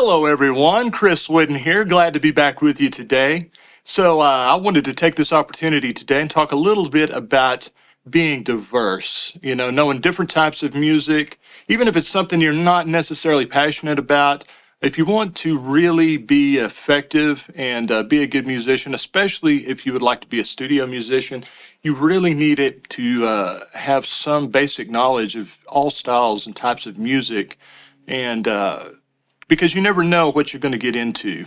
Hello, everyone. Chris Wooden here. Glad to be back with you today. I wanted to take this opportunity today and talk a little bit about being diverse, knowing different types of music, even if it's something you're not necessarily passionate about. If you want to really be effective and be a good musician, especially if you would like to be a studio musician, you really need it to have some basic knowledge of all styles and types of music. And because you never know what you're going to get into.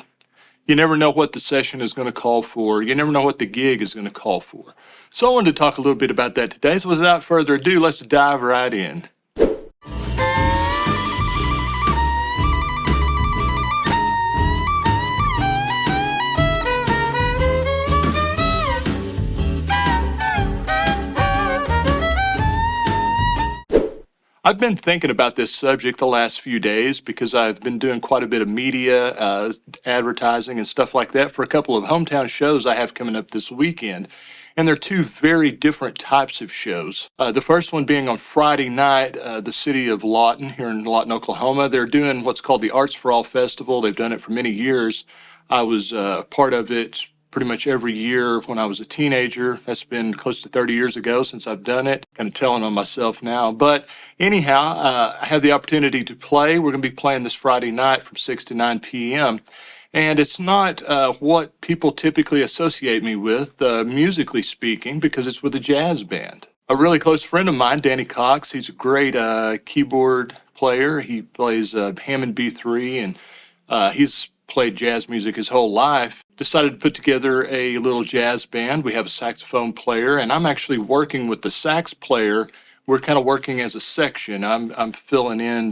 You never know what the session is going to call for. You never know what the gig is going to call for. So I wanted to talk a little bit about that today. So without further ado, let's dive right in. I've been thinking about this subject the last few days because I've been doing quite a bit of media, advertising and stuff like that for a couple of hometown shows I have coming up this weekend. And they're two very different types of shows. The first one being on Friday night, the city of Lawton here in Lawton, Oklahoma. They're doing what's called the Arts for All Festival. They've done it for many years. I was part of it pretty much every year when I was a teenager. That's been close to 30 years ago since I've done it. Kind of telling on myself now. But anyhow, I have the opportunity to play. We're going to be playing this Friday night from 6 to 9 p.m. And it's not what people typically associate me with, musically speaking, because it's with a jazz band. A really close friend of mine, Danny Cox, he's a great keyboard player. He plays Hammond B3, and he's played jazz music his whole life. Decided to put together a little jazz band. We have a saxophone player, and I'm actually working with the sax player. We're kind of working as a section. I'm filling in,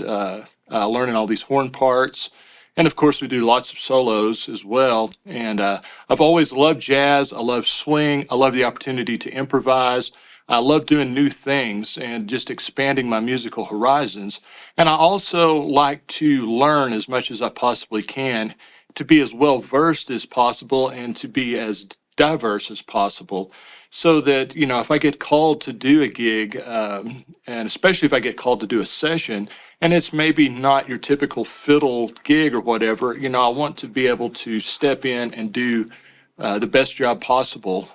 learning all these horn parts. And of course, we do lots of solos as well. And I've always loved jazz. I love swing. I love the opportunity to improvise. I love doing new things and just expanding my musical horizons. And I also like to learn as much as I possibly can to be as well versed as possible and to be as diverse as possible so that, if I get called to do a gig, and especially if I get called to do a session, and it's maybe not your typical fiddle gig or whatever, I want to be able to step in and do the best job possible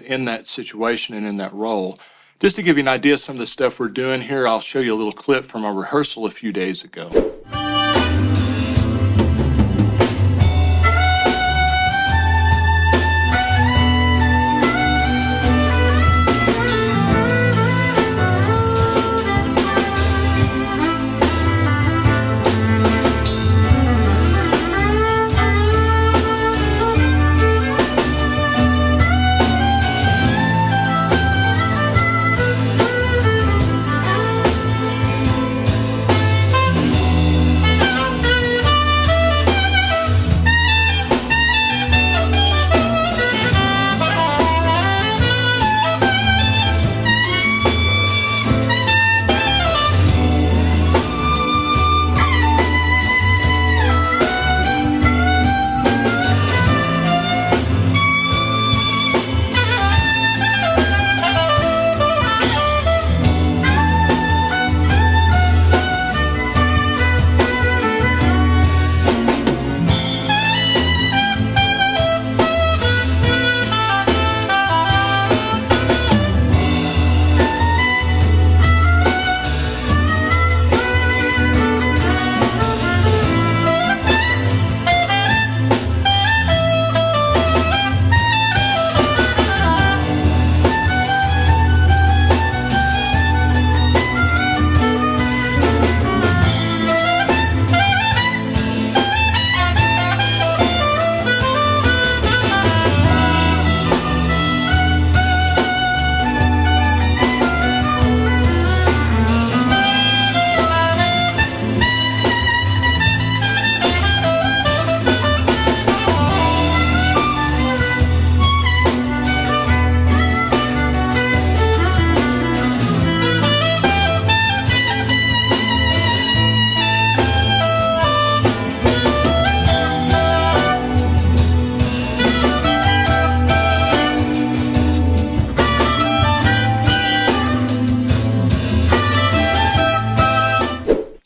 in that situation and in that role. Just to give you an idea of some of the stuff we're doing here, I'll show you a little clip from our rehearsal a few days ago.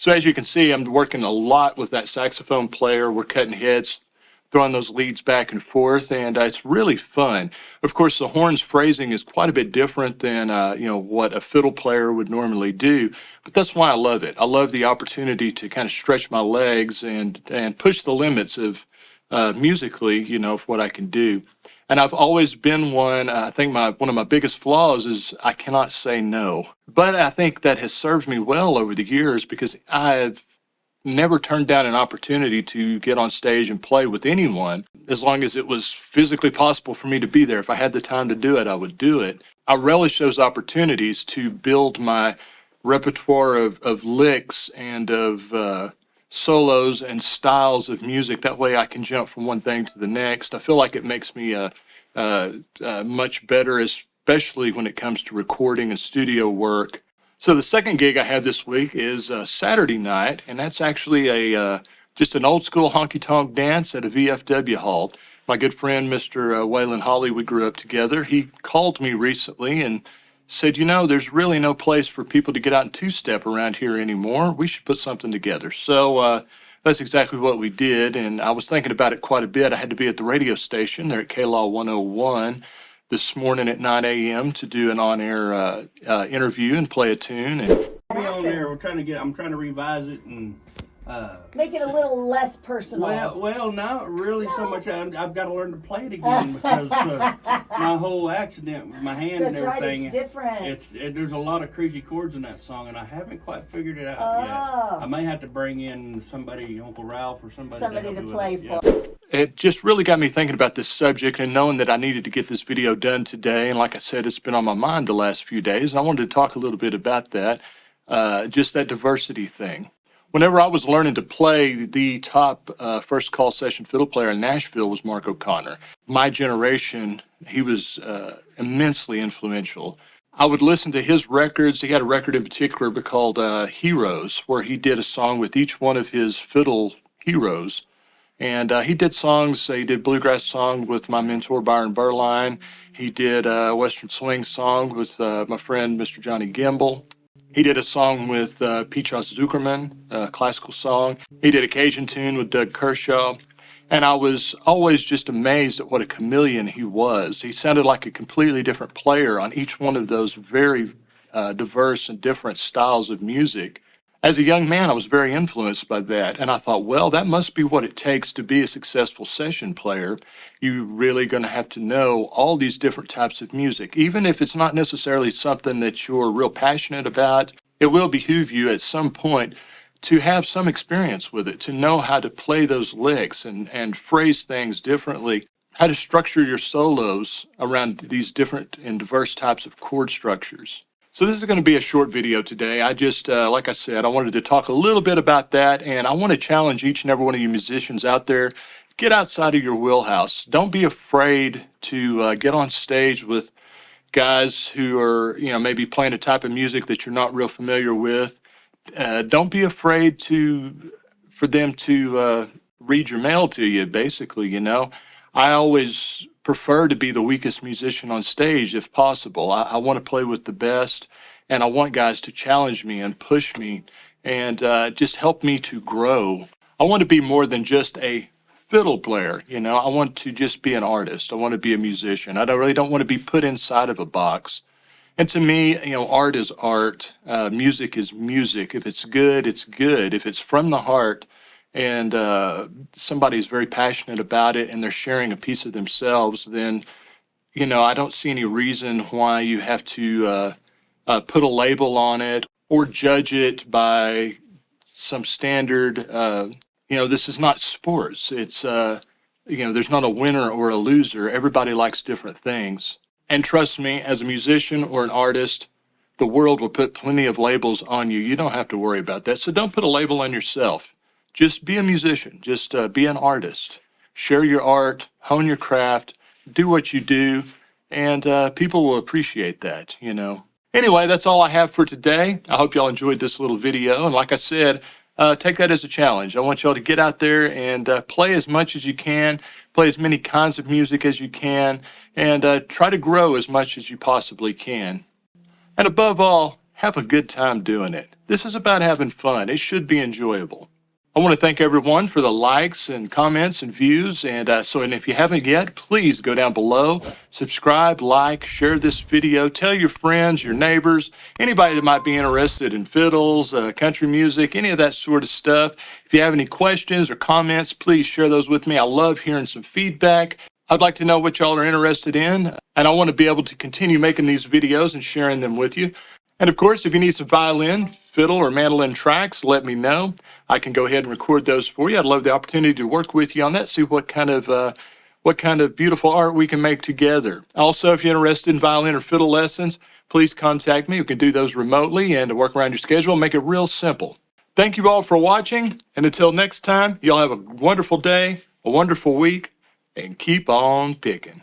So as you can see, I'm working a lot with that saxophone player. We're cutting heads, throwing those leads back and forth, and it's really fun. Of course, the horn's phrasing is quite a bit different than what a fiddle player would normally do, but that's why I love it. I love the opportunity to kind of stretch my legs and push the limits of musically, of what I can do. And I've always been one. I think one of my biggest flaws is I cannot say no. But I think that has served me well over the years because I've never turned down an opportunity to get on stage and play with anyone as long as it was physically possible for me to be there. If I had the time to do it, I would do it. I relish those opportunities to build my repertoire of licks and of solos and styles of music. That way I can jump from one thing to the next. I feel like it makes me much better, especially when it comes to recording and studio work. So the second gig I have this week is Saturday night, and that's actually just an old school honky tonk dance at a VFW hall. My good friend, Mr. Waylon Hawley, we grew up together. He called me recently and said, there's really no place for people to get out and two-step around here anymore. We should put something together. So that's exactly what we did, and I was thinking about it quite a bit. I had to be at the radio station there at KLAW 101 this morning at 9 a.m. to do an on-air interview and play a tune. And be on there. I'm trying to revise it and make it a little less personal. Well, not really so much. I've got to learn to play it again because my whole accident with my hand and everything. Right, it's different. There's a lot of crazy chords in that song, and I haven't quite figured it out yet. I may have to bring in somebody, Uncle Ralph or somebody to play for. It just really got me thinking about this subject and knowing that I needed to get this video done today. And like I said, it's been on my mind the last few days. And I wanted to talk a little bit about that, just that diversity thing. Whenever I was learning to play, the top first call session fiddle player in Nashville was Mark O'Connor. My generation, he was immensely influential. I would listen to his records. He had a record in particular called Heroes, where he did a song with each one of his fiddle heroes. And he did songs. He did bluegrass song with my mentor, Byron Berline. He did a Western swing song with my friend, Mr. Johnny Gimble. He did a song with Peachoss Zuckerman, a classical song. He did a Cajun tune with Doug Kershaw. And I was always just amazed at what a chameleon he was. He sounded like a completely different player on each one of those very diverse and different styles of music. As a young man, I was very influenced by that. And I thought, well, that must be what it takes to be a successful session player. You're really going to have to know all these different types of music. Even if it's not necessarily something that you're real passionate about, it will behoove you at some point to have some experience with it, to know how to play those licks and phrase things differently, how to structure your solos around these different and diverse types of chord structures. So this is going to be a short video today. I just, like I said, I wanted to talk a little bit about that, and I want to challenge each and every one of you musicians out there, get outside of your wheelhouse. Don't be afraid to get on stage with guys who are, maybe playing a type of music that you're not real familiar with. Don't be afraid for them to read your mail to you, basically, I always prefer to be the weakest musician on stage if possible. I want to play with the best, and I want guys to challenge me and push me and just help me to grow. I want to be more than just a fiddle player, I want to just be an artist. I want to be a musician. I really don't want to be put inside of a box. And to me, art is art. Music is music. If it's good, it's good. If it's from the heart, and somebody's very passionate about it and they're sharing a piece of themselves, then, I don't see any reason why you have to put a label on it or judge it by some standard. This is not sports. It's, there's not a winner or a loser. Everybody likes different things. And trust me, as a musician or an artist, the world will put plenty of labels on you. You don't have to worry about that. So don't put a label on yourself. Just be a musician. Just be an artist. Share your art, hone your craft, do what you do, and people will appreciate that, Anyway, that's all I have for today. I hope y'all enjoyed this little video. And like I said, take that as a challenge. I want y'all to get out there and play as much as you can, play as many kinds of music as you can, and try to grow as much as you possibly can. And above all, have a good time doing it. This is about having fun. It should be enjoyable. I want to thank everyone for the likes and comments and views. And if you haven't yet, please go down below, subscribe, like, share this video, tell your friends, your neighbors, anybody that might be interested in fiddles, country music, any of that sort of stuff. If you have any questions or comments, please share those with me. I love hearing some feedback. I'd like to know what y'all are interested in, and I want to be able to continue making these videos and sharing them with you. And of course, if you need some violin, fiddle, or mandolin tracks, let me know. I can go ahead and record those for you. I'd love the opportunity to work with you on that, see what kind of beautiful art we can make together. Also, if you're interested in violin or fiddle lessons, please contact me. We can do those remotely and work around your schedule and make it real simple. Thank you all for watching, and until next time, y'all have a wonderful day, a wonderful week, and keep on picking.